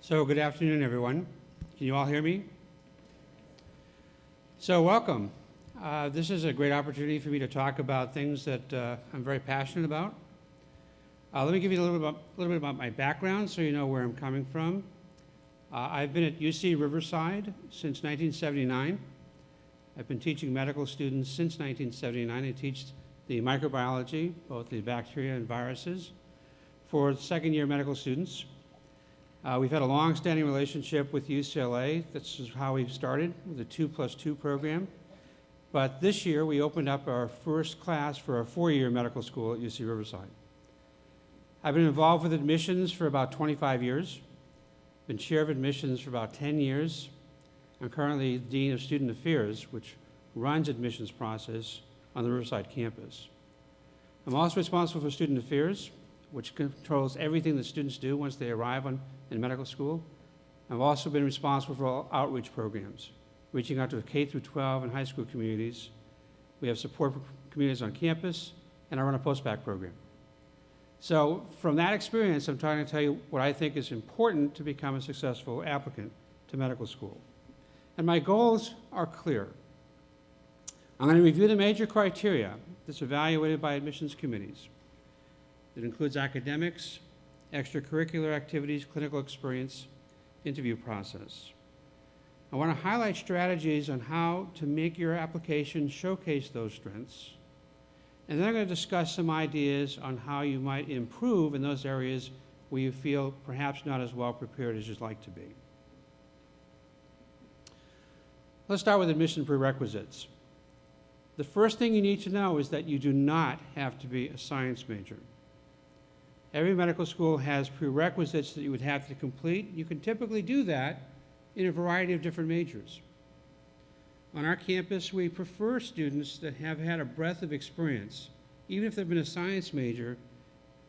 So good afternoon, everyone. Can you all hear me? So welcome. This is a great opportunity for me to talk about things that I'm very passionate about. Let me give you a little bit about my background so you know where I'm coming from. I've been at UC Riverside since 1979. I've been teaching medical students since 1979. I teach the microbiology, both the bacteria and viruses, for second-year medical students. We've had a long-standing relationship with UCLA. This is how we started, with a 2+2 program. But this year, we opened up our first class for our 4-year medical school at UC Riverside. I've been involved with admissions for about 25 years, been chair of admissions for about 10 years. I'm currently Dean of Student Affairs, which runs admissions process on the Riverside campus. I'm also responsible for Student Affairs, which controls everything that students do once they arrive in medical school. I've also been responsible for all outreach programs, reaching out to K through 12 and high school communities. We have support for communities on campus, and I run a post-bac program. So from that experience, I'm trying to tell you what I think is important to become a successful applicant to medical school. And my goals are clear. I'm going to review the major criteria that's evaluated by admissions committees. It includes academics, extracurricular activities, clinical experience, interview process. I want to highlight strategies on how to make your application showcase those strengths. And then I'm going to discuss some ideas on how you might improve in those areas where you feel perhaps not as well prepared as you'd like to be. Let's start with admission prerequisites. The first thing you need to know is that you do not have to be a science major. Every medical school has prerequisites that you would have to complete. You can typically do that in a variety of different majors. On our campus, we prefer students that have had a breadth of experience. Even if they've been a science major,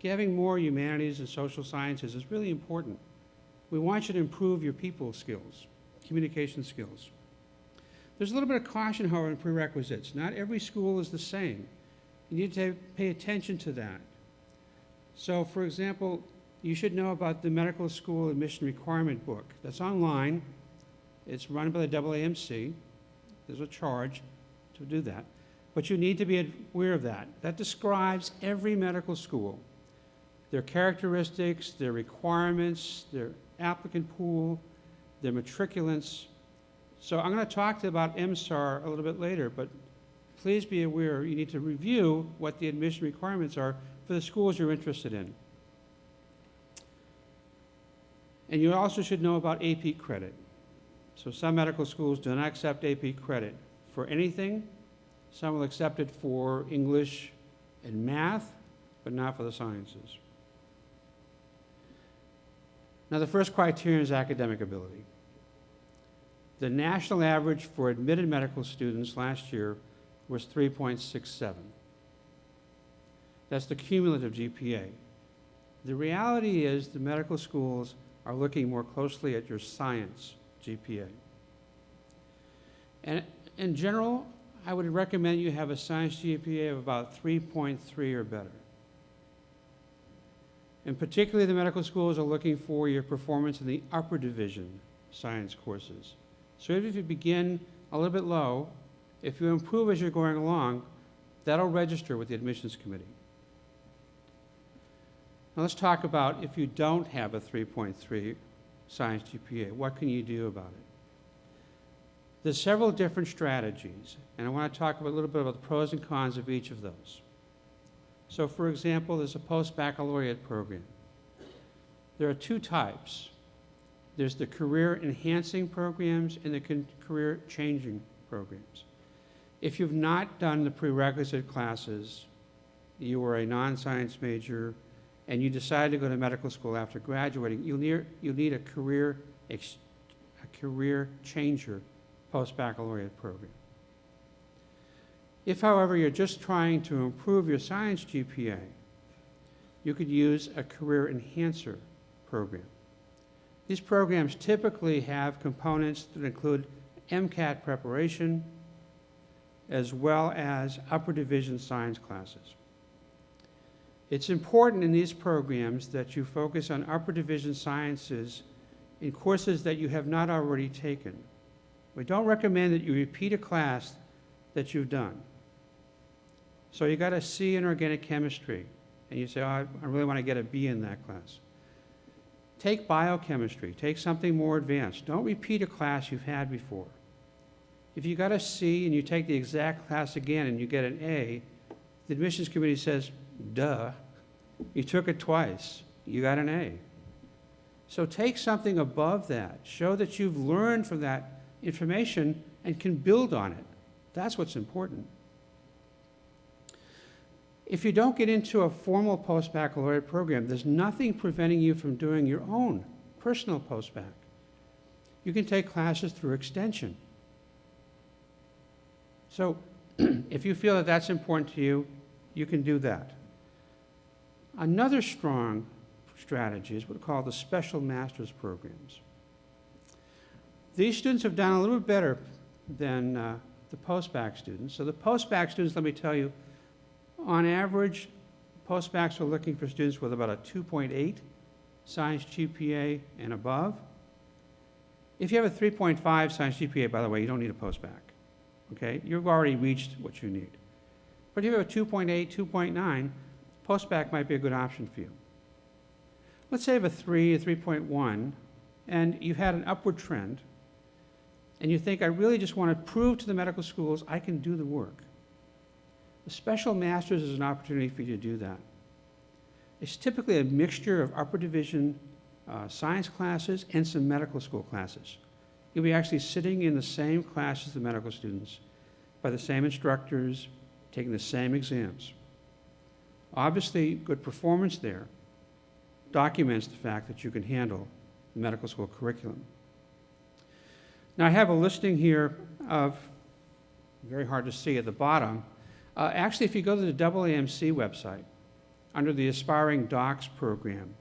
having more humanities and social sciences is really important. We want you to improve your people skills, communication skills. There's a little bit of caution, however, in prerequisites. Not every school is the same. You need to pay attention to that. So, for example, you should know about the medical school admission requirement book. That's online. It's run by the AAMC. There's a charge to do that. But you need to be aware of that. That describes every medical school, their characteristics, their requirements, their applicant pool, their matriculants. So I'm going to talk about MSAR a little bit later, but please be aware you need to review what the admission requirements are for the schools you're interested in. And you also should know about AP credit. So some medical schools do not accept AP credit for anything. Some will accept it for English and math, but not for the sciences. Now, the first criterion is academic ability. The national average for admitted medical students last year was 3.67. That's the cumulative GPA. The reality is the medical schools are looking more closely at your science GPA. And in general, I would recommend you have a science GPA of about 3.3 or better. And particularly the medical schools are looking for your performance in the upper division science courses. So even if you begin a little bit low, if you improve as you're going along, that'll register with the admissions committee. Now let's talk about if you don't have a 3.3 science GPA, what can you do about it? There's several different strategies, and I want to talk a little bit about the pros and cons of each of those. So for example, there's a post-baccalaureate program. There are two types. There's the career-enhancing programs and the career-changing programs. If you've not done the prerequisite classes, you were a non-science major, and you decide to go to medical school after graduating, you'll need a career changer post-baccalaureate program. If, however, you're just trying to improve your science GPA, you could use a career enhancer program. These programs typically have components that include MCAT preparation, as well as upper division science classes. It's important in these programs that you focus on upper division sciences in courses that you have not already taken. We don't recommend that you repeat a class that you've done. So you got a C in organic chemistry, and you say, oh, I really want to get a B in that class. Take biochemistry, take something more advanced. Don't repeat a class you've had before. If you got a C and you take the exact class again and you get an A, the admissions committee says, duh, you took it twice, you got an A. So take something above that. Show that you've learned from that information and can build on it. That's what's important. If you don't get into a formal post-baccalaureate program, there's nothing preventing you from doing your own personal post-bac. You can take classes through extension. So if you feel that that's important to you, you can do that. Another strong strategy is what we call the special master's programs. These students have done a little bit better than the post-bac students. So the post-bac students, let me tell you, on average, post-bacs are looking for students with about a 2.8 science GPA and above. If you have a 3.5 science GPA, by the way, you don't need a post-bac. Okay? You've already reached what you need. But if you have a 2.8, 2.9, post-bac might be a good option for you. Let's say you have a 3, a 3.1, and you've had an upward trend, and you think, I really just want to prove to the medical schools I can do the work. The special master's is an opportunity for you to do that. It's typically a mixture of upper division science classes and some medical school classes. You'll be actually sitting in the same class as the medical students, by the same instructors, taking the same exams. Obviously, good performance there documents the fact that you can handle the medical school curriculum. Now, I have a listing here of, very hard to see at the bottom. Actually, if you go to the AAMC website, under the Aspiring Docs program,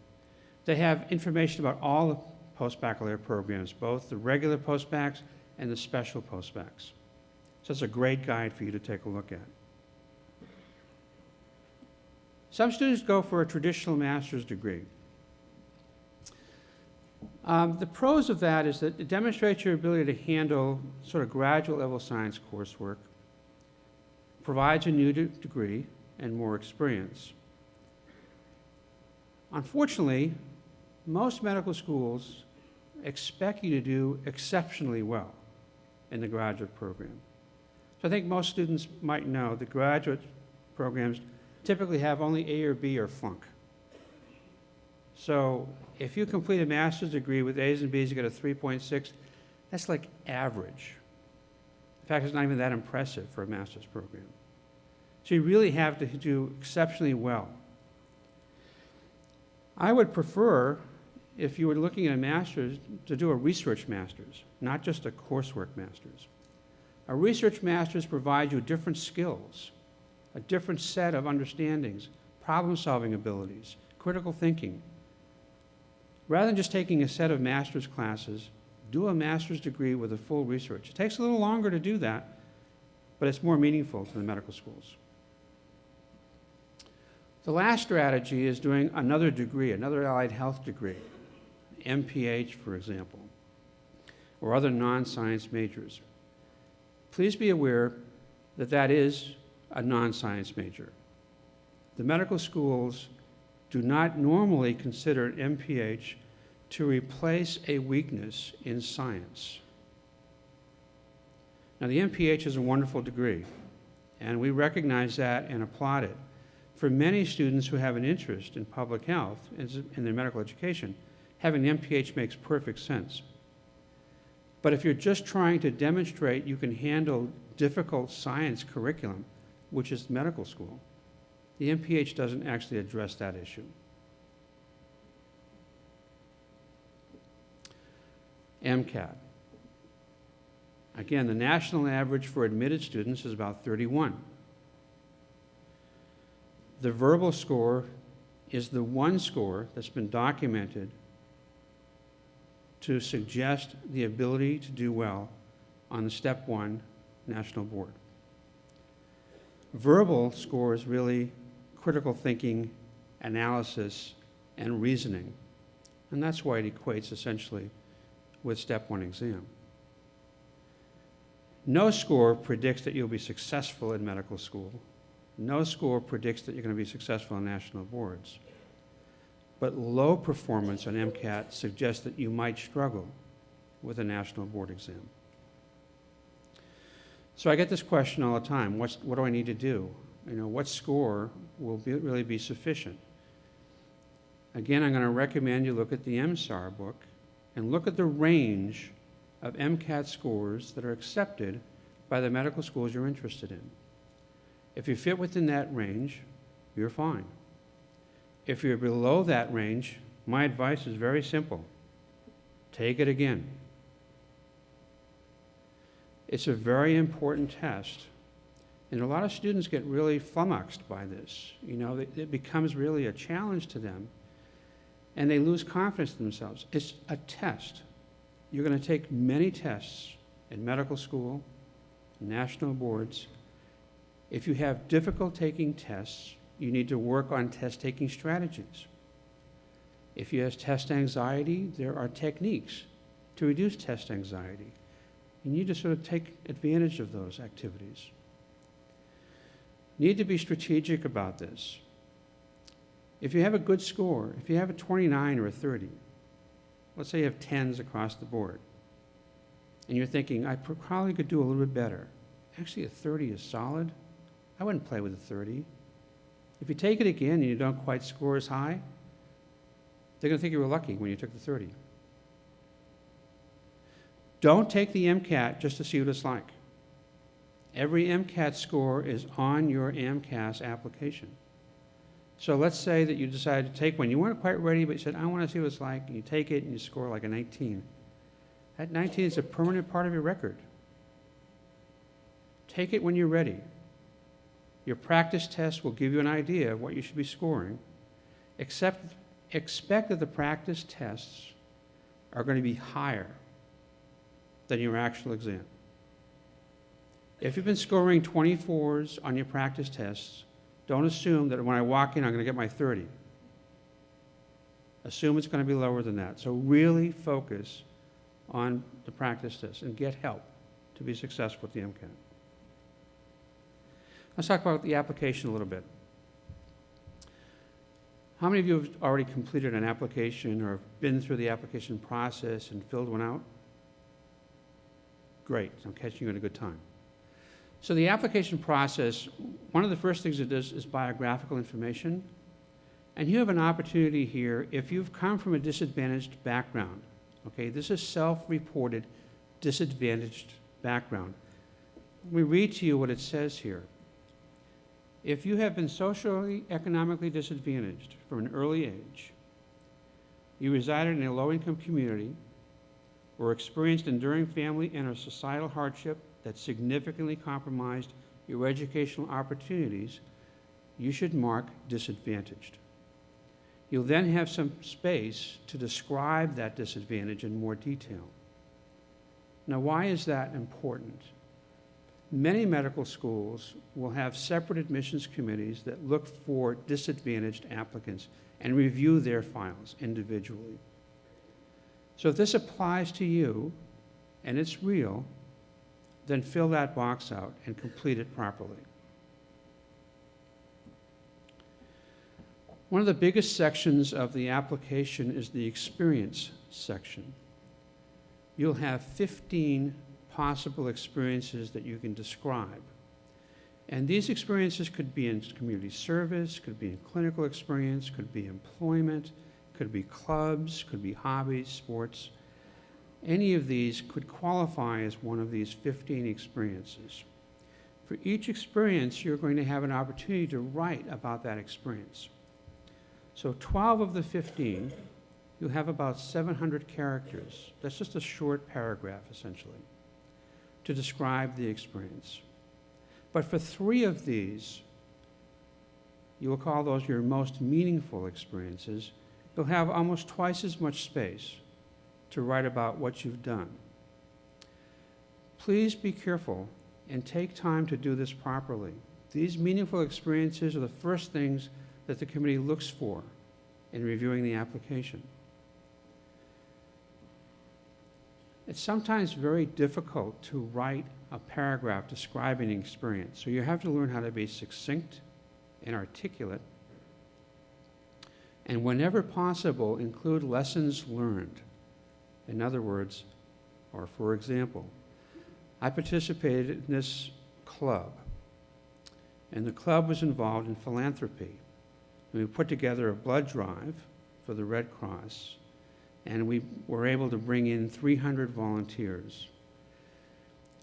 they have information about all the post-baccalaureate programs, both the regular post-bacs and the special post-bacs. So it's a great guide for you to take a look at. Some students go for a traditional master's degree. The pros of that is that it demonstrates your ability to handle sort of graduate level science coursework, provides a new degree and more experience. Unfortunately, most medical schools expect you to do exceptionally well in the graduate program. So I think most students might know that graduate programs typically have only A or B or flunk. So if you complete a master's degree with A's and B's, you get a 3.6, that's like average. In fact, it's not even that impressive for a master's program. So you really have to do exceptionally well. I would prefer, if you were looking at a master's, to do a research master's, not just a coursework master's. A research master's provides you different skills, a different set of understandings, problem-solving abilities, critical thinking. Rather than just taking a set of master's classes, do a master's degree with a full research. It takes a little longer to do that, but it's more meaningful to the medical schools. The last strategy is doing another degree, another allied health degree, MPH, for example, or other non-science majors. Please be aware that that is a non-science major. The medical schools do not normally consider an MPH to replace a weakness in science. Now, the MPH is a wonderful degree, and we recognize that and applaud it. For many students who have an interest in public health and in their medical education, having an MPH makes perfect sense. But if you're just trying to demonstrate you can handle difficult science curriculum, which is medical school, the MPH doesn't actually address that issue. MCAT. Again, the national average for admitted students is about 31. The verbal score is the one score that's been documented to suggest the ability to do well on the Step 1 National Board. Verbal score is really critical thinking, analysis, and reasoning. And that's why it equates essentially with Step 1 exam. No score predicts that you'll be successful in medical school. No score predicts that you're going to be successful in national boards. But low performance on MCAT suggests that you might struggle with a national board exam. So I get this question all the time, what do I need to do? What score will really be sufficient? Again, I'm going to recommend you look at the MSAR book and look at the range of MCAT scores that are accepted by the medical schools you're interested in. If you fit within that range, you're fine. If you're below that range, my advice is very simple. Take it again. It's a very important test, and a lot of students get really flummoxed by this. It becomes really a challenge to them, and they lose confidence in themselves. It's a test. You're going to take many tests in medical school, national boards. If you have difficult taking tests, you need to work on test-taking strategies. If you have test anxiety, there are techniques to reduce test anxiety. You need to sort of take advantage of those activities. Need to be strategic about this. If you have a good score, if you have a 29 or a 30, let's say you have 10s across the board, and you're thinking, I probably could do a little bit better. Actually, a 30 is solid. I wouldn't play with a 30. If you take it again and you don't quite score as high, they're going to think you were lucky when you took the 30. Don't take the MCAT just to see what it's like. Every MCAT score is on your AMCAS application. So let's say that you decided to take one. You weren't quite ready, but you said, I want to see what it's like. And you take it and you score like a 19. That 19 is a permanent part of your record. Take it when you're ready. Your practice test will give you an idea of what you should be scoring. Expect that the practice tests are going to be higher than your actual exam. If you've been scoring 24s on your practice tests, don't assume that when I walk in, I'm going to get my 30. Assume it's going to be lower than that. So really focus on the practice test and get help to be successful at the MCAT. Let's talk about the application a little bit. How many of you have already completed an application or been through the application process and filled one out? Great, I'm catching you at a good time. So the application process, one of the first things it does is biographical information. And you have an opportunity here if you've come from a disadvantaged background. Okay, this is self-reported disadvantaged background. Let me read to you what it says here. If you have been socially, economically disadvantaged from an early age, you resided in a low-income community, or experienced enduring family and or societal hardship that significantly compromised your educational opportunities, you should mark disadvantaged. You'll then have some space to describe that disadvantage in more detail. Now, why is that important? Many medical schools will have separate admissions committees that look for disadvantaged applicants and review their files individually. So if this applies to you and it's real, then fill that box out and complete it properly. One of the biggest sections of the application is the experience section. You'll have 15 possible experiences that you can describe. And these experiences could be in community service, could be in clinical experience, could be employment, could be clubs, could be hobbies, sports. Any of these could qualify as one of these 15 experiences. For each experience, you're going to have an opportunity to write about that experience. So 12 of the 15, you'll have about 700 characters. That's just a short paragraph, essentially, to describe the experience. But for 3 of these, you will call those your most meaningful experiences. You'll have almost twice as much space to write about what you've done. Please be careful and take time to do this properly. These meaningful experiences are the first things that the committee looks for in reviewing the application. it's sometimes very difficult to write a paragraph describing an experience. So you have to learn how to be succinct and articulate. And whenever possible, include lessons learned. In other words, or for example, I participated in this club, and the club was involved in philanthropy. And we put together a blood drive for the Red Cross, and we were able to bring in 300 volunteers.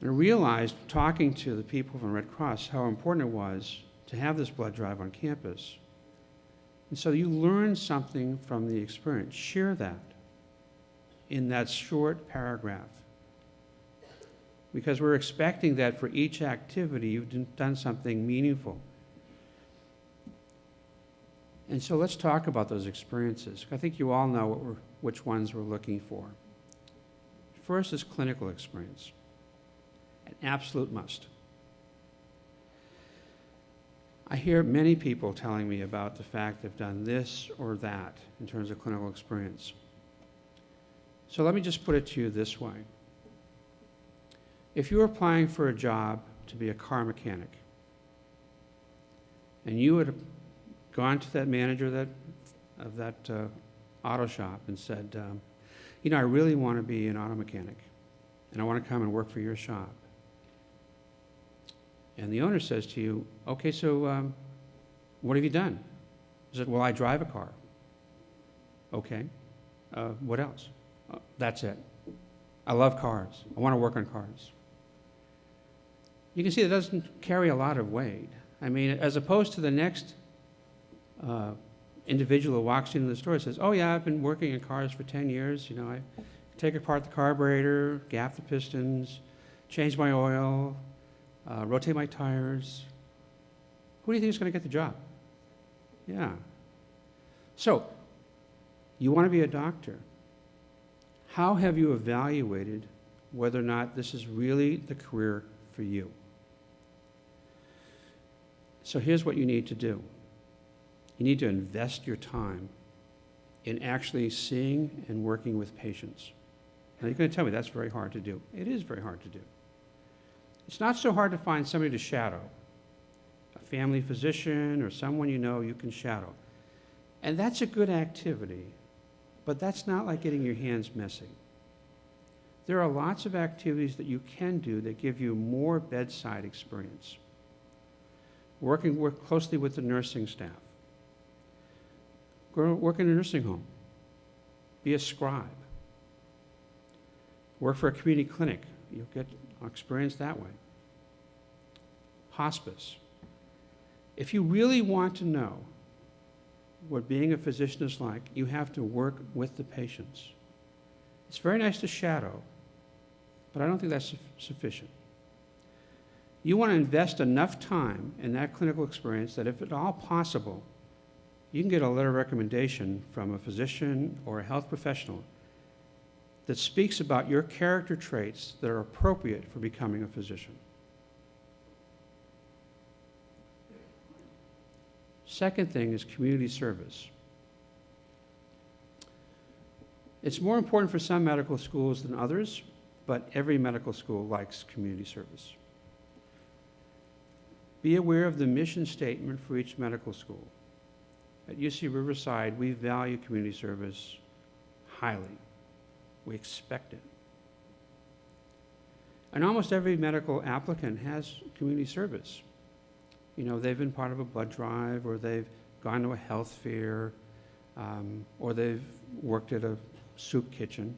And I realized, talking to the people from Red Cross, how important it was to have this blood drive on campus. And so you learn something from the experience. Share that in that short paragraph. Because we're expecting that for each activity, you've done something meaningful. And so let's talk about those experiences. I think you all know which ones we're looking for. First is clinical experience, an absolute must. I hear many people telling me about the fact they've done this or that in terms of clinical experience. So let me just put it to you this way. If you're applying for a job to be a car mechanic, and you had gone to that manager of that auto shop and said, I really want to be an auto mechanic, and I want to come and work for your shop. And the owner says to you, okay, so what have you done? He said, well, I drive a car. Okay, what else? That's it. I love cars. I want to work on cars. You can see it doesn't carry a lot of weight. I mean, as opposed to the next individual who walks into the store and says, oh yeah, I've been working in cars for 10 years. I take apart the carburetor, gap the pistons, change my oil, rotate my tires. Who do you think is going to get the job? Yeah. So, you want to be a doctor. How have you evaluated whether or not this is really the career for you? So here's what you need to do. You need to invest your time in actually seeing and working with patients. Now you're going to tell me that's very hard to do. It is very hard to do. It's not so hard to find somebody to shadow, a family physician or someone you can shadow. And that's a good activity, but that's not like getting your hands messy. There are lots of activities that you can do that give you more bedside experience. Work closely with the nursing staff. Go work in a nursing home. Be a scribe. Work for a community clinic. You'll get experience that way. Hospice. If you really want to know what being a physician is like, you have to work with the patients. It's very nice to shadow, but I don't think that's sufficient. You want to invest enough time in that clinical experience that if at all possible, you can get a letter of recommendation from a physician or a health professional that speaks about your character traits that are appropriate for becoming a physician. Second thing is community service. It's more important for some medical schools than others, but every medical school likes community service. Be aware of the mission statement for each medical school. At UC Riverside, we value community service highly. We expect it. And almost every medical applicant has community service. They've been part of a blood drive, or they've gone to a health fair, or they've worked at a soup kitchen.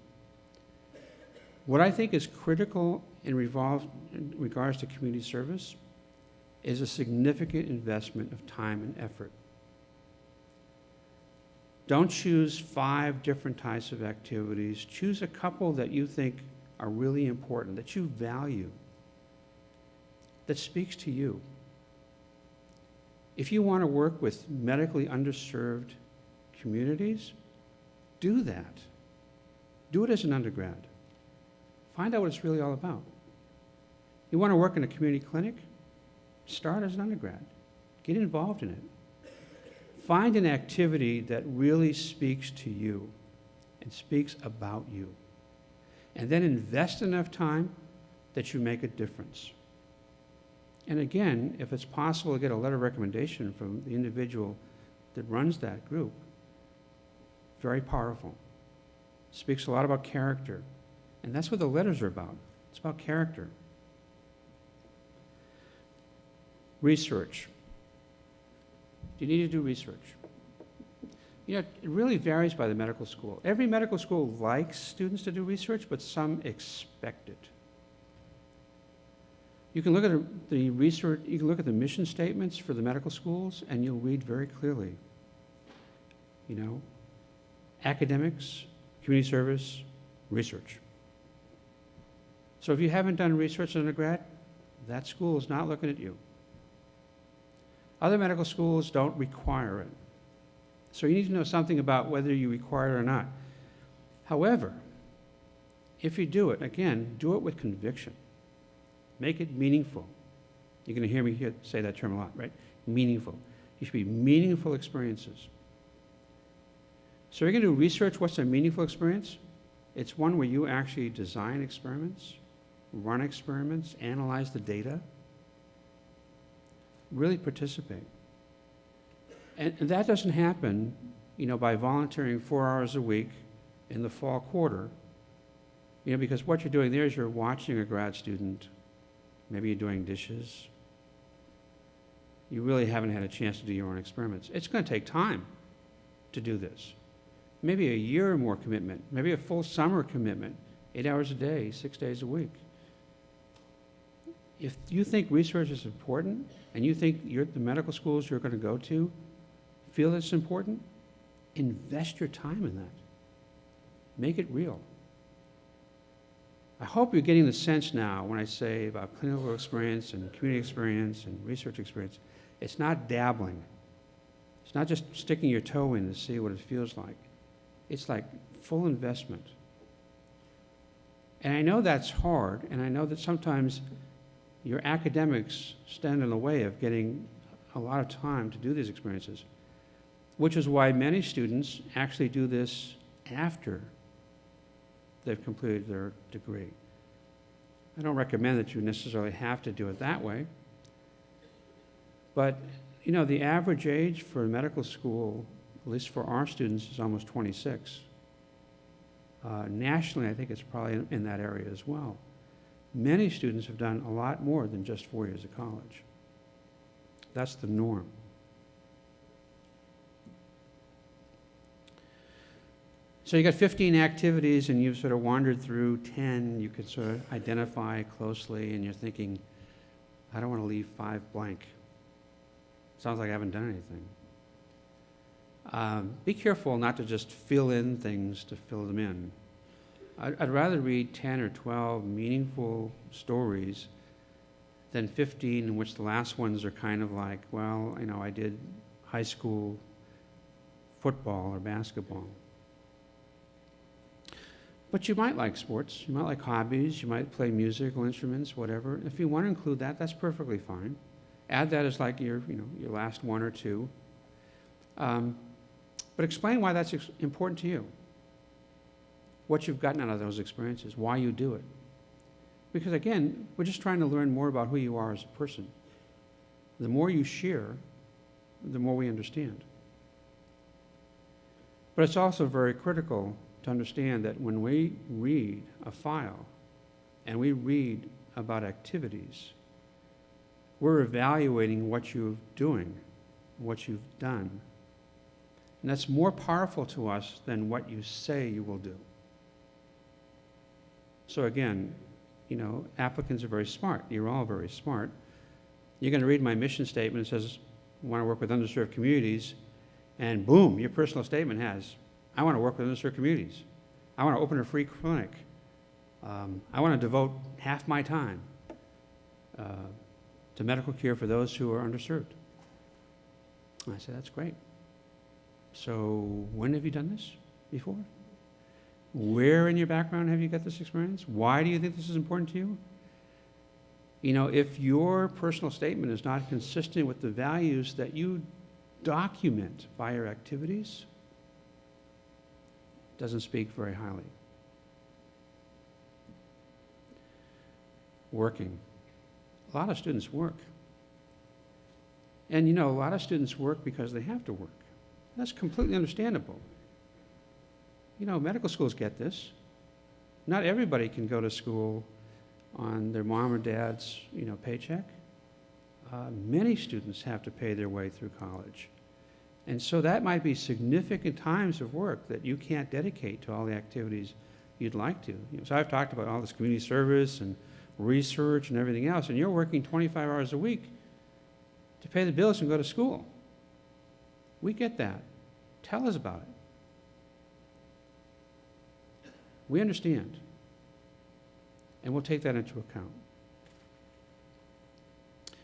What I think is critical in regards to community service is a significant investment of time and effort. Don't choose 5 different types of activities. Choose a couple that you think are really important, that you value, that speaks to you. If you want to work with medically underserved communities, do that. Do it as an undergrad. Find out what it's really all about. You want to work in a community clinic? Start as an undergrad. Get involved in it. Find an activity that really speaks to you and speaks about you. and then invest enough time that you make a difference. And again, if it's possible to get a letter of recommendation from the individual that runs that group, very powerful. Speaks a lot about character. And that's what the letters are about. It's about character. Research. You need to do research. You know, it really varies by the medical school. Every medical school likes students to do research, but some expect it. You can look at the research, you can look at the mission statements for the medical schools, and you'll read very clearly, you know, academics, community service, research. So if you haven't done research as an undergrad, that school is not looking at you. Other medical schools don't require it. So you need to know something about whether you require it or not. However, if you do it, again, do it with conviction. Make it meaningful. You're going to hear me say that term a lot, right? Meaningful. It should be meaningful experiences. So you're going to do research. What's a meaningful experience? It's one where you actually design experiments, run experiments, analyze the data, really participate. And that doesn't happen, you know, by volunteering 4 hours a week in the fall quarter, you know, because what you're doing there is you're watching a grad student. Maybe you're doing dishes. You really haven't had a chance to do your own experiments. It's going to take time to do this. Maybe a year or more commitment, maybe a full summer commitment, 8 hours a day, 6 days a week. If you think research is important and you think the medical schools you're going to go to feel it's important, invest your time in that. Make it real. I hope you're getting the sense now when I say about clinical experience and community experience and research experience, it's not dabbling. It's not just sticking your toe in to see what it feels like. It's like full investment. And I know that's hard, and I know that sometimes your academics stand in the way of getting a lot of time to do these experiences, which is why many students actually do this after they've completed their degree. I don't recommend that you necessarily have to do it that way, but you know, the average age for medical school, at least for our students, is almost 26. Nationally, I think it's probably in that area as well. Many students have done a lot more than just 4 years of college. That's the norm. So you got 15 activities and you've sort of wandered through 10. You could sort of identify closely and you're thinking, I don't want to leave 5 blank. Sounds like I haven't done anything. Be careful not to just fill in things to fill them in. I'd rather read 10 or 12 meaningful stories than 15 in which the last ones are kind of like, well, you know, I did high school football or basketball. But you might like sports, you might like hobbies, you might play musical instruments, whatever. If you want to include that, that's perfectly fine. Add that as like your last 1 or 2. But explain why that's important to you. What you've gotten out of those experiences, why you do it. Because again, we're just trying to learn more about who you are as a person. The more you share, the more we understand. But it's also very critical to understand that when we read a file and we read about activities, we're evaluating what you're doing, what you've done. And that's more powerful to us than what you say you will do. So again, you know, applicants are very smart. You're all very smart. You're going to read my mission statement. It says, I want to work with underserved communities. And boom, your personal statement has, I want to work with underserved communities. I want to open a free clinic. I want to devote half my time to medical care for those who are underserved. And I said, that's great. So when have you done this before? Where in your background have you got this experience? Why do you think this is important to you? You know, if your personal statement is not consistent with the values that you document by your activities, it doesn't speak very highly. working. A lot of students work. And a lot of students work because they have to work. That's completely understandable. Medical schools get this. Not everybody can go to school on their mom or dad's, paycheck. Many students have to pay their way through college. And so that might be significant times of work that you can't dedicate to all the activities you'd like to. So I've talked about all this community service and research and everything else, and you're working 25 hours a week to pay the bills and go to school. We get that. Tell us about it. We understand. And we'll take that into account.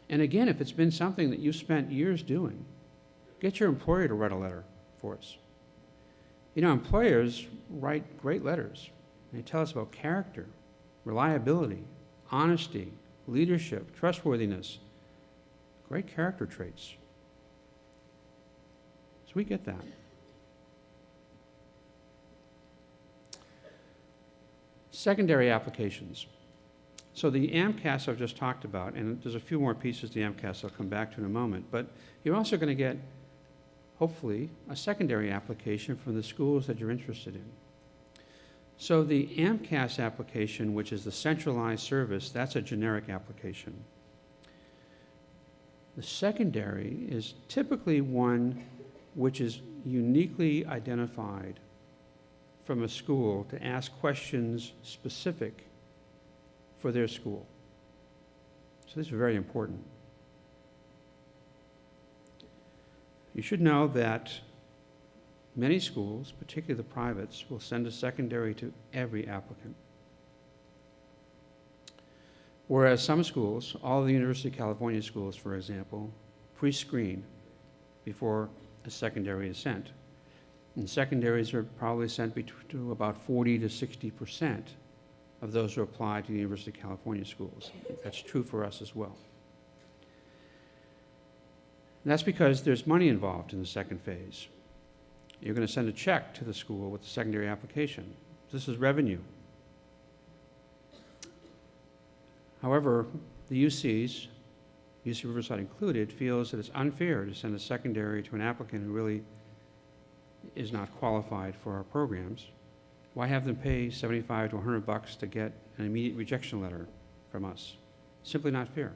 And again, if it's been something that you spent years doing, get your employer to write a letter for us. Employers write great letters. They tell us about character, reliability, honesty, leadership, trustworthiness, great character traits. So we get that. Secondary applications. So the MCAS I've just talked about, and there's a few more pieces of the MCAS I'll come back to in a moment, but you're also going to get, hopefully, a secondary application from the schools that you're interested in. So the MCAS application, which is the centralized service, that's a generic application. The secondary is typically one which is uniquely identified from a school to ask questions specific for their school. So this is very important. You should know that many schools, particularly the privates, will send a secondary to every applicant. Whereas some schools, all of the University of California schools, for example, pre-screen before a secondary is sent. And secondaries are probably sent to about 40 to 60% of those who apply to the University of California schools. That's true for us as well. And that's because there's money involved in the second phase. You're going to send a check to the school with the secondary application. This is revenue. However, the UCs, UC Riverside included, feels that it's unfair to send a secondary to an applicant who really is not qualified for our programs. Why have them pay $75 to $100 to get an immediate rejection letter from us? Simply not fair.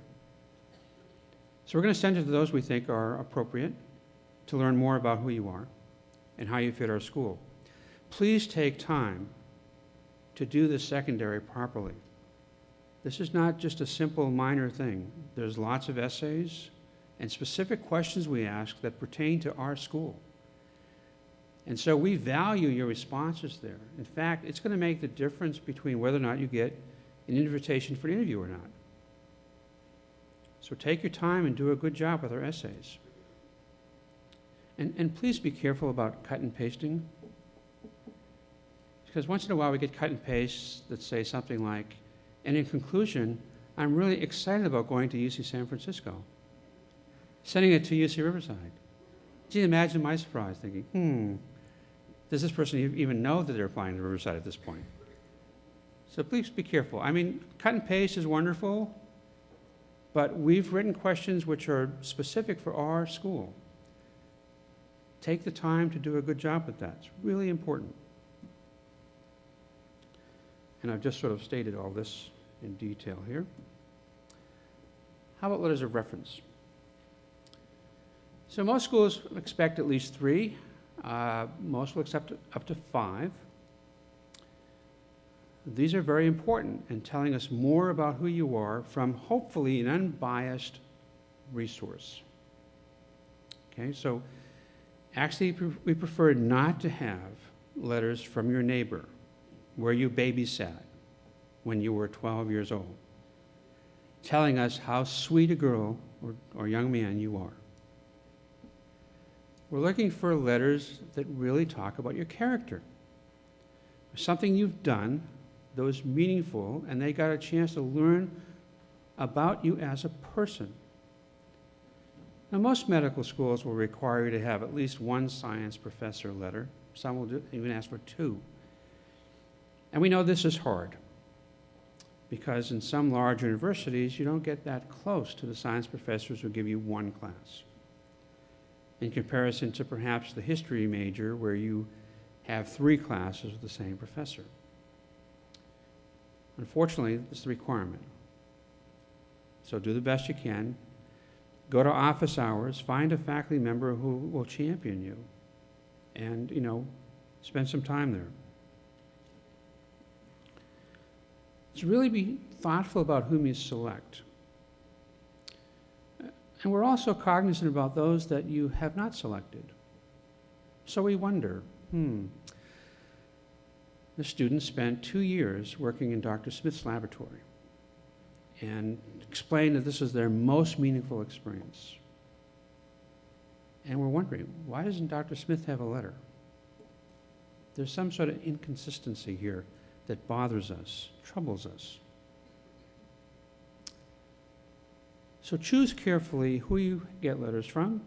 So we're going to send it to those we think are appropriate to learn more about who you are and how you fit our school. Please take time to do the secondary properly. This is not just a simple minor thing. There's lots of essays and specific questions we ask that pertain to our school. And so we value your responses there. In fact, it's going to make the difference between whether or not you get an invitation for an interview or not. So take your time and do a good job with our essays. And please be careful about cut and pasting, because once in a while we get cut and paste that say something like, and in conclusion, I'm really excited about going to UC San Francisco. Sending it to UC Riverside. Gee, imagine my surprise thinking, does this person even know that they're applying to Riverside at this point? So please be careful. I mean, cut and paste is wonderful, but we've written questions which are specific for our school. Take the time to do a good job with that. It's really important. And I've just sort of stated all this in detail here. How about letters of reference? So most schools expect at least 3. Most will accept up to 5. These are very important in telling us more about who you are from hopefully an unbiased resource. Okay, so actually we prefer not to have letters from your neighbor where you babysat when you were 12 years old, telling us how sweet a girl or young man you are. We're looking for letters that really talk about your character. Something you've done that was meaningful, and they got a chance to learn about you as a person. Now, most medical schools will require you to have at least 1 science professor letter. Some will even ask for 2. And we know this is hard. because in some large universities, you don't get that close to the science professors who give you one class, in comparison to perhaps the history major where you have 3 classes with the same professor. Unfortunately, it's the requirement. So do the best you can. Go to office hours, find a faculty member who will champion you, and, spend some time there. So really be thoughtful about whom you select. And we're also cognizant about those that you have not selected. So we wonder, the student spent 2 years working in Dr. Smith's laboratory and explained that this is their most meaningful experience. And we're wondering, why doesn't Dr. Smith have a letter? There's some sort of inconsistency here that bothers us, troubles us. So choose carefully who you get letters from,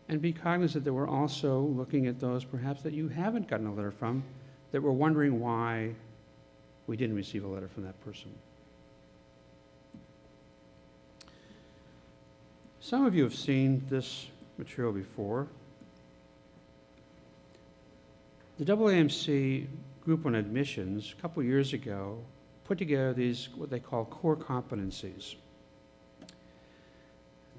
and be cognizant that we're also looking at those perhaps that you haven't gotten a letter from, that we're wondering why we didn't receive a letter from that person. Some of you have seen this material before. The AAMC group on admissions a couple years ago put together these, what they call core competencies.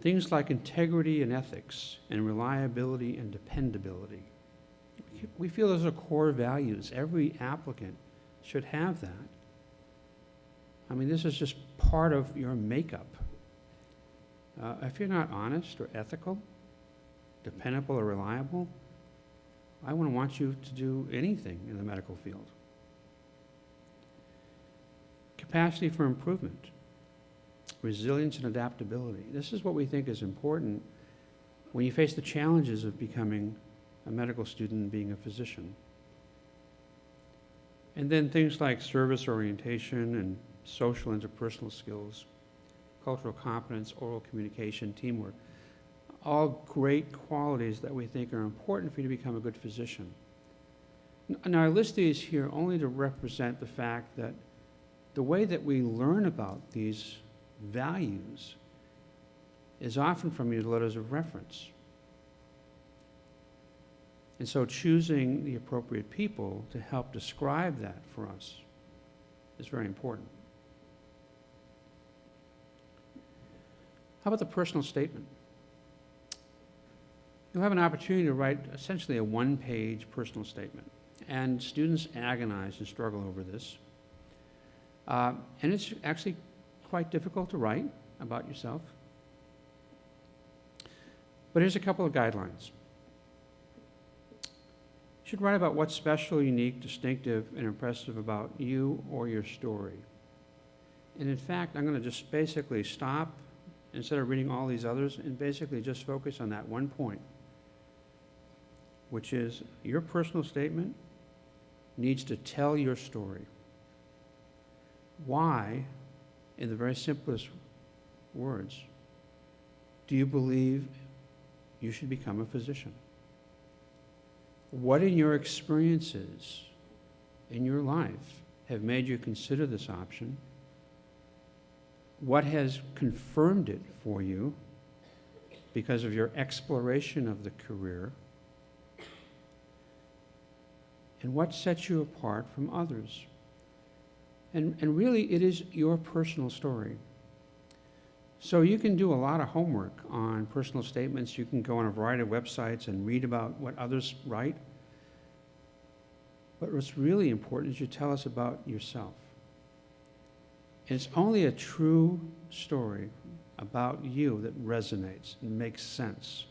Things like integrity and ethics, and reliability and dependability. We feel those are core values. Every applicant should have that. I mean, this is just part of your makeup. If you're not honest or ethical, dependable or reliable, I wouldn't want you to do anything in the medical field. Capacity for improvement, resilience and adaptability. This is what we think is important when you face the challenges of becoming a medical student and being a physician. And then things like service orientation and social interpersonal skills, cultural competence, oral communication, teamwork, all great qualities that we think are important for you to become a good physician. Now, I list these here only to represent the fact that the way that we learn about these values is often from your letters of reference. And so choosing the appropriate people to help describe that for us is very important. How about the personal statement? You'll have an opportunity to write essentially a 1-page personal statement. And students agonize and struggle over this. And it's actually quite difficult to write about yourself. But here's a couple of guidelines. You should write about what's special, unique, distinctive, and impressive about you or your story. And in fact, I'm going to just basically stop instead of reading all these others and basically just focus on that one point, which is your personal statement needs to tell your story. Why, in the very simplest words, do you believe you should become a physician? What in your experiences in your life have made you consider this option? What has confirmed it for you because of your exploration of the career? And what sets you apart from others? And really, it is your personal story. So you can do a lot of homework on personal statements. You can go on a variety of websites and read about what others write. But what's really important is you tell us about yourself. And it's only a true story about you that resonates and makes sense.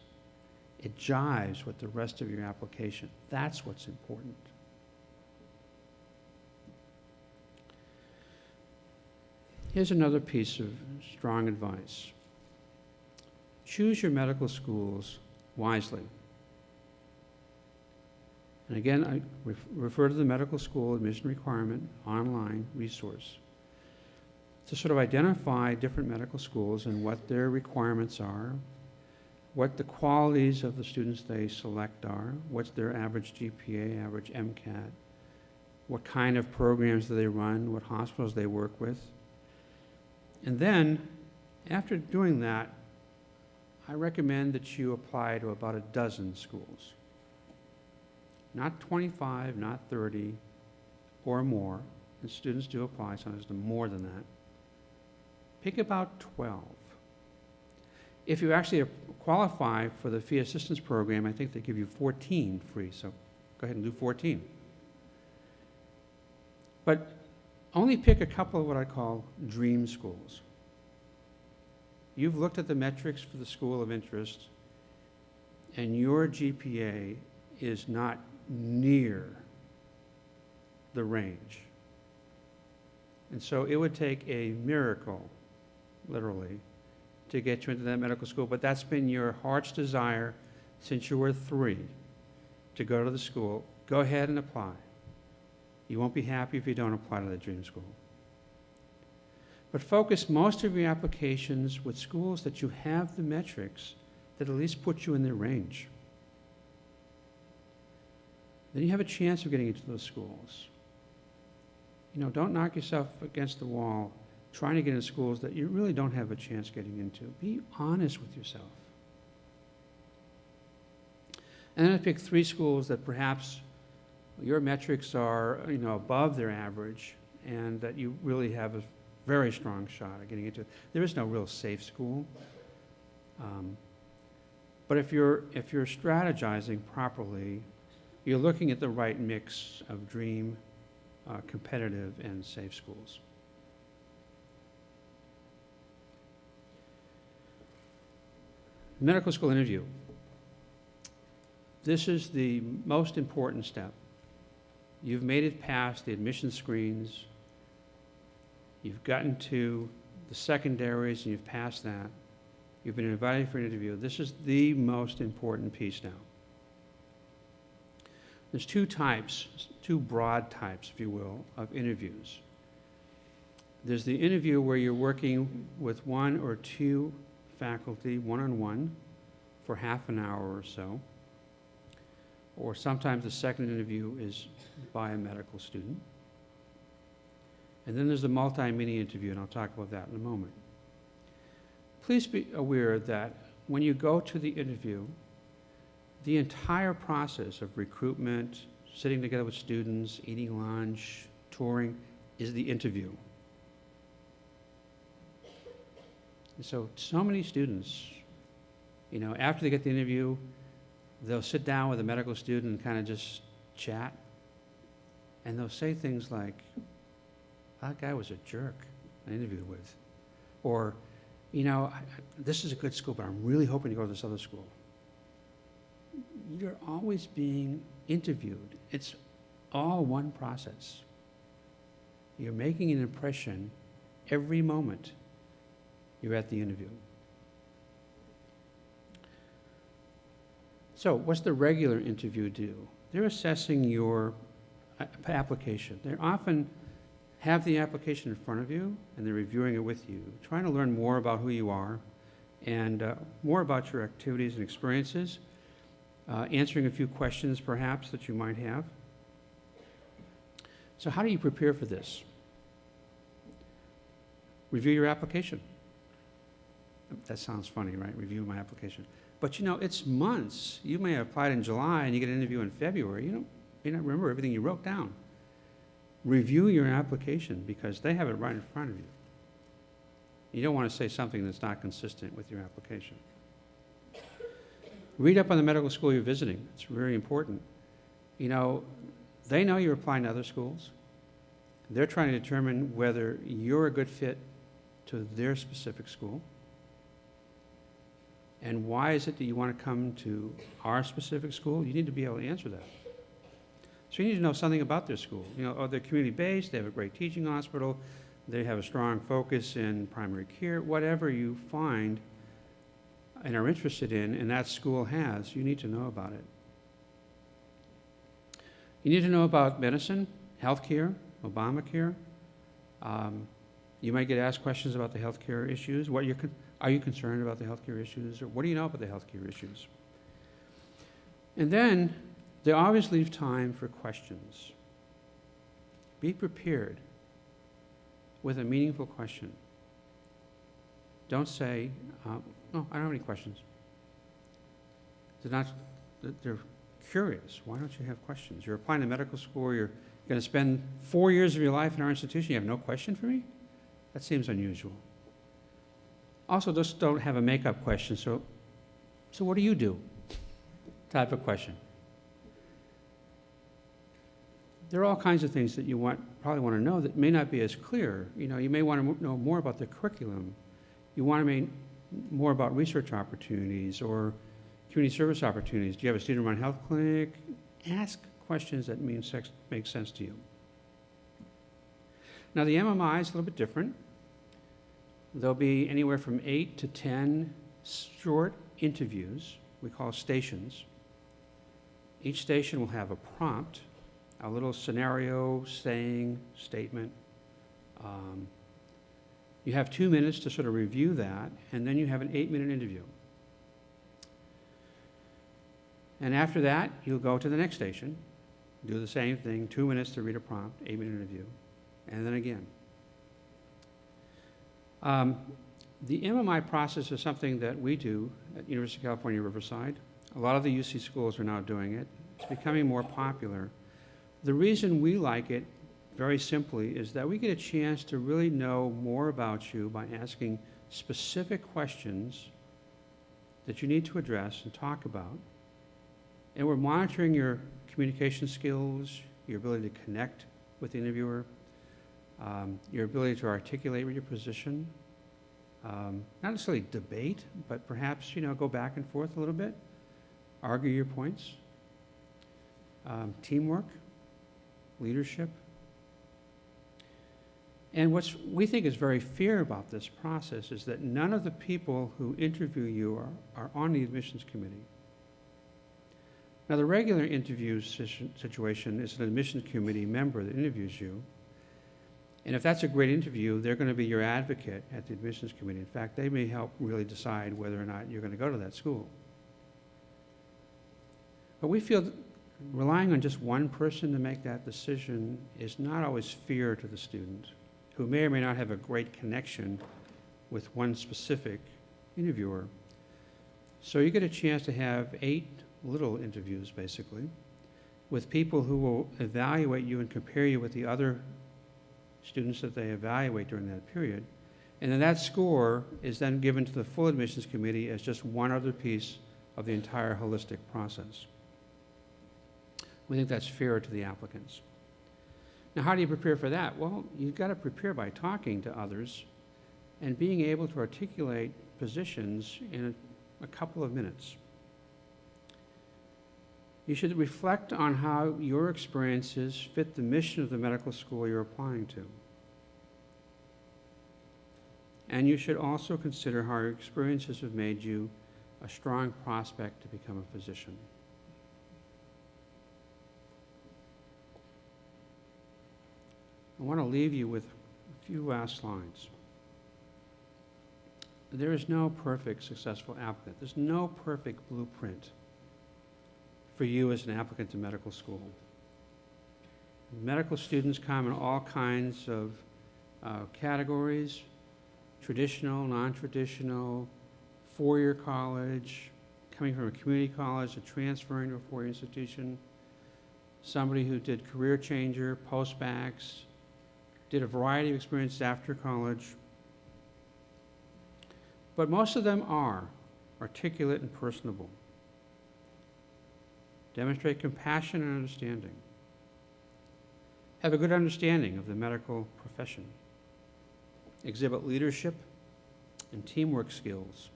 It jives with the rest of your application. That's what's important. Here's another piece of strong advice. Choose your medical schools wisely. And again, I refer to the medical school admission requirement online resource to sort of identify different medical schools and what their requirements are, what the qualities of the students they select are, what's their average GPA, average MCAT, what kind of programs do they run, what hospitals they work with, And then, after doing that, I recommend that you apply to about a dozen schools. Not 25, not 30, or more. And students do apply, sometimes to more than that. Pick about 12. If you actually qualify for the fee assistance program, I think they give you 14 free, so go ahead and do 14. But only pick a couple of what I call dream schools. You've looked at the metrics for the school of interest, and your GPA is not near the range. And so it would take a miracle, literally, to get you into that medical school. But that's been your heart's desire since you were 3 to go to the school. Go ahead and apply. You won't be happy if you don't apply to the dream school. But focus most of your applications with schools that you have the metrics that at least put you in their range. Then you have a chance of getting into those schools. You know, don't knock yourself against the wall trying to get into schools that you really don't have a chance getting into. Be honest with yourself. And then I pick 3 schools that perhaps your metrics are, you know, above their average and that you really have a very strong shot at getting into. There is no real safe school. But if you're strategizing properly, you're looking at the right mix of dream, competitive, and safe schools. Medical school interview. This is the most important step. You've made it past the admission screens. You've gotten to the secondaries and you've passed that. You've been invited for an interview. This is the most important piece now. There's 2 types, 2 broad types, if you will, of interviews. There's the interview where you're working with 1 or 2 faculty one-on-one for half an hour or so. Or sometimes the second interview is by a medical student. And then there's the multi-mini interview, and I'll talk about that in a moment. Please be aware that when you go to the interview, the entire process of recruitment, sitting together with students, eating lunch, touring, is the interview. And so many students, you know, after they get the interview, they'll sit down with a medical student and kind of just chat. And they'll say things like, that guy was a jerk I interviewed with. Or, you know, this is a good school, but I'm really hoping to go to this other school. You're always being interviewed. It's all one process. You're making an impression every moment you're at the interview. So what's the regular interview do? They're assessing your application. They often have the application in front of you, and they're reviewing it with you, trying to learn more about who you are and more about your activities and experiences, answering a few questions perhaps that you might have. So how do you prepare for this? Review your application. That sounds funny, right? Review my application. But you know, it's months. You may have applied in July and you get an interview in February. You may not remember everything you wrote down. Review your application because they have it right in front of you. You don't want to say something that's not consistent with your application. Read up on the medical school you're visiting. It's very important. You know, they know you're applying to other schools. They're trying to determine whether you're a good fit to their specific school. And why is it that you want to come to our specific school? You need to be able to answer that. So you need to know something about their school. You know, they're community-based, they have a great teaching hospital, they have a strong focus in primary care. Whatever you find and are interested in, and that school has, you need to know about it. You need to know about medicine, healthcare, Obamacare. You might get asked questions about the healthcare issues. Are you concerned about the healthcare issues? Or what do you know about the healthcare issues? And then they always leave time for questions. Be prepared with a meaningful question. Don't say, no, I don't have any questions. They're curious. Why don't you have questions? You're applying to medical school, you're going to spend 4 years of your life in our institution, you have no question for me? That seems unusual. Also, just don't have a make-up question, so what do you do? Type of question. There are all kinds of things that you probably want to know that may not be as clear. You may want to know more about the curriculum. You want to know more about research opportunities or community service opportunities. Do you have a student-run health clinic? Ask questions that make sense to you. Now, the MMI is a little bit different. There'll be anywhere from 8 to 10 short interviews, we call stations. Each station will have a prompt, a little scenario, saying, statement. You have 2 minutes to sort of review that, and then you have an 8-minute interview. And after that, you'll go to the next station, do the same thing, 2 minutes to read a prompt, 8-minute interview, and then again. The MMI process is something that we do at University of California, Riverside. A lot of the UC schools are now doing it. It's becoming more popular. The reason we like it, very simply, is that we get a chance to really know more about you by asking specific questions that you need to address and talk about. And we're monitoring your communication skills, your ability to connect with the interviewer, your ability to articulate your position. Not necessarily debate, but perhaps, go back and forth a little bit, argue your points. Teamwork, leadership. And what we think is very fair about this process is that none of the people who interview you are on the admissions committee. Now, the regular interview situation is an admissions committee member that interviews you. And if that's a great interview, they're going to be your advocate at the admissions committee. In fact, they may help really decide whether or not you're going to go to that school. But we feel that relying on just one person to make that decision is not always fair to the student, who may or may not have a great connection with one specific interviewer. So you get a chance to have 8 little interviews, basically, with people who will evaluate you and compare you with the other students that they evaluate during that period. And then that score is then given to the full admissions committee as just one other piece of the entire holistic process. We think that's fair to the applicants. Now, how do you prepare for that? Well, you've got to prepare by talking to others and being able to articulate positions in a couple of minutes. You should reflect on how your experiences fit the mission of the medical school you're applying to. And you should also consider how your experiences have made you a strong prospect to become a physician. I want to leave you with a few last lines. There is no perfect successful applicant. There's no perfect blueprint for you as an applicant to medical school. Medical students come in all kinds of categories: traditional, non-traditional, four-year college, coming from a community college and transferring to a four-year institution, somebody who did career changer, post-bacs, did a variety of experiences after college. But most of them are articulate and personable, demonstrate compassion and understanding, have a good understanding of the medical profession, exhibit leadership and teamwork skills,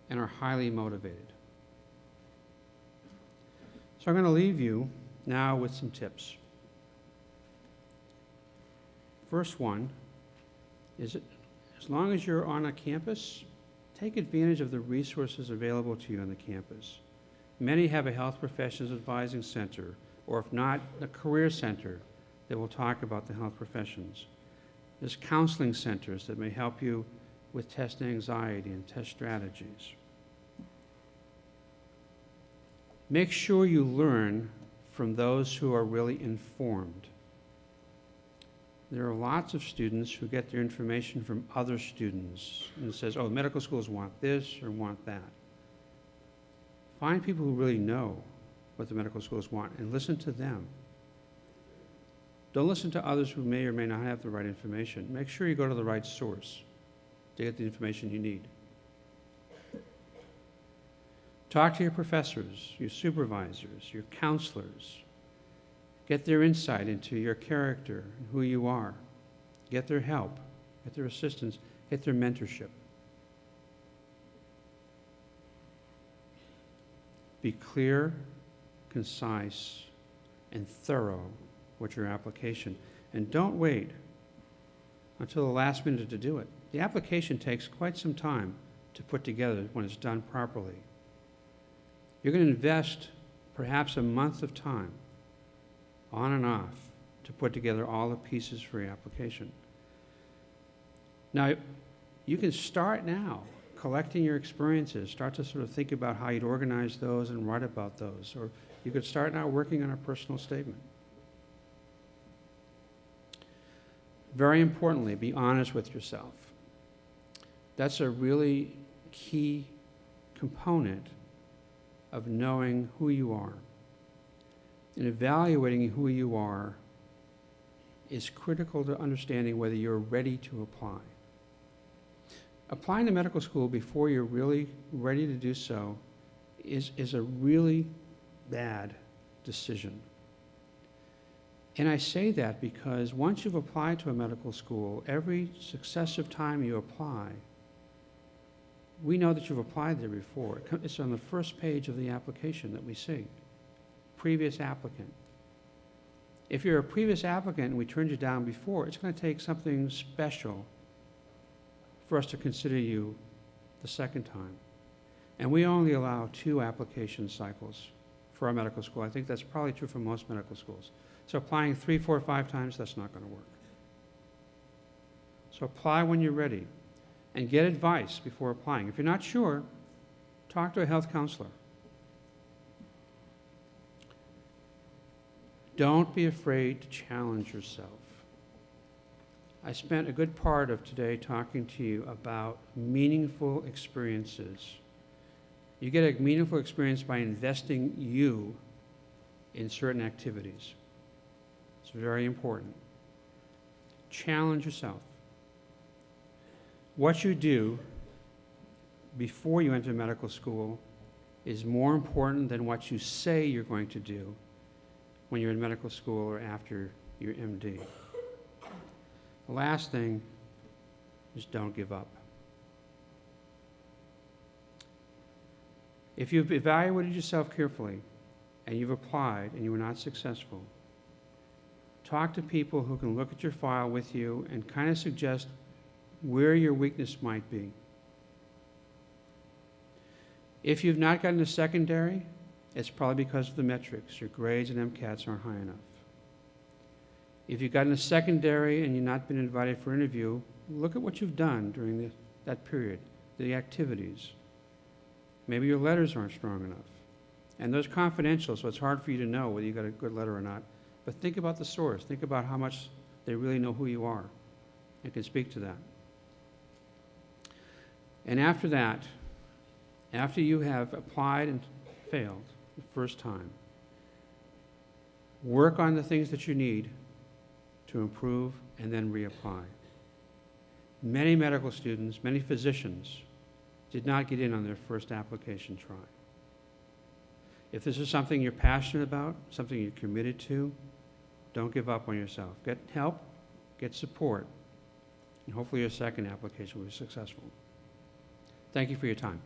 and are highly motivated. So I'm going to leave you now with some tips. First one is, as long as you're on a campus, take advantage of the resources available to you on the campus. Many have a health professions advising center, or if not, a career center that will talk about the health professions. There's counseling centers that may help you with test anxiety and test strategies. Make sure you learn from those who are really informed. There are lots of students who get their information from other students and it says, oh, medical schools want this or want that. Find people who really know what the medical schools want and listen to them. Don't listen to others who may or may not have the right information. Make sure you go to the right source to get the information you need. Talk to your professors, your supervisors, your counselors. Get their insight into your character and who you are. Get their help, get their assistance, get their mentorship. Be clear, concise, and thorough with your application. And don't wait until the last minute to do it. The application takes quite some time to put together when it's done properly. You're going to invest perhaps a month of time on and off to put together all the pieces for your application. Now, you can start now collecting your experiences, start to sort of think about how you'd organize those and write about those, or you could start now working on a personal statement. Very importantly, be honest with yourself. That's a really key component of knowing who you are. And evaluating who you are is critical to understanding whether you're ready to apply. Applying to medical school before you're really ready to do so is a really bad decision. And I say that because once you've applied to a medical school, every successive time you apply, we know that you've applied there before. It's on the first page of the application that we see. Previous applicant. If you're a previous applicant and we turned you down before, it's going to take something special for us to consider you the second time. And we only allow 2 application cycles for our medical school. I think that's probably true for most medical schools. So applying 3, 4, 5 times, that's not going to work. So apply when you're ready and get advice before applying. If you're not sure, talk to a health counselor. Don't be afraid to challenge yourself. I spent a good part of today talking to you about meaningful experiences. You get a meaningful experience by investing you in certain activities. It's very important. Challenge yourself. What you do before you enter medical school is more important than what you say you're going to do when you're in medical school or after your MD. The last thing is don't give up. If you've evaluated yourself carefully and you've applied and you were not successful, talk to people who can look at your file with you and kind of suggest where your weakness might be. If you've not gotten a secondary, it's probably because of the metrics. Your grades and MCATs aren't high enough. If you've gotten a secondary and you've not been invited for interview, look at what you've done during that period, the activities. Maybe your letters aren't strong enough. And those are confidential, so it's hard for you to know whether you got a good letter or not. But think about the source. Think about how much they really know who you are and can speak to that. And after that, after you have applied and failed the first time, work on the things that you need to improve and then reapply. Many medical students, many physicians did not get in on their first application try. If this is something you're passionate about, something you're committed to, don't give up on yourself. Get help, get support, and hopefully your second application will be successful. Thank you for your time.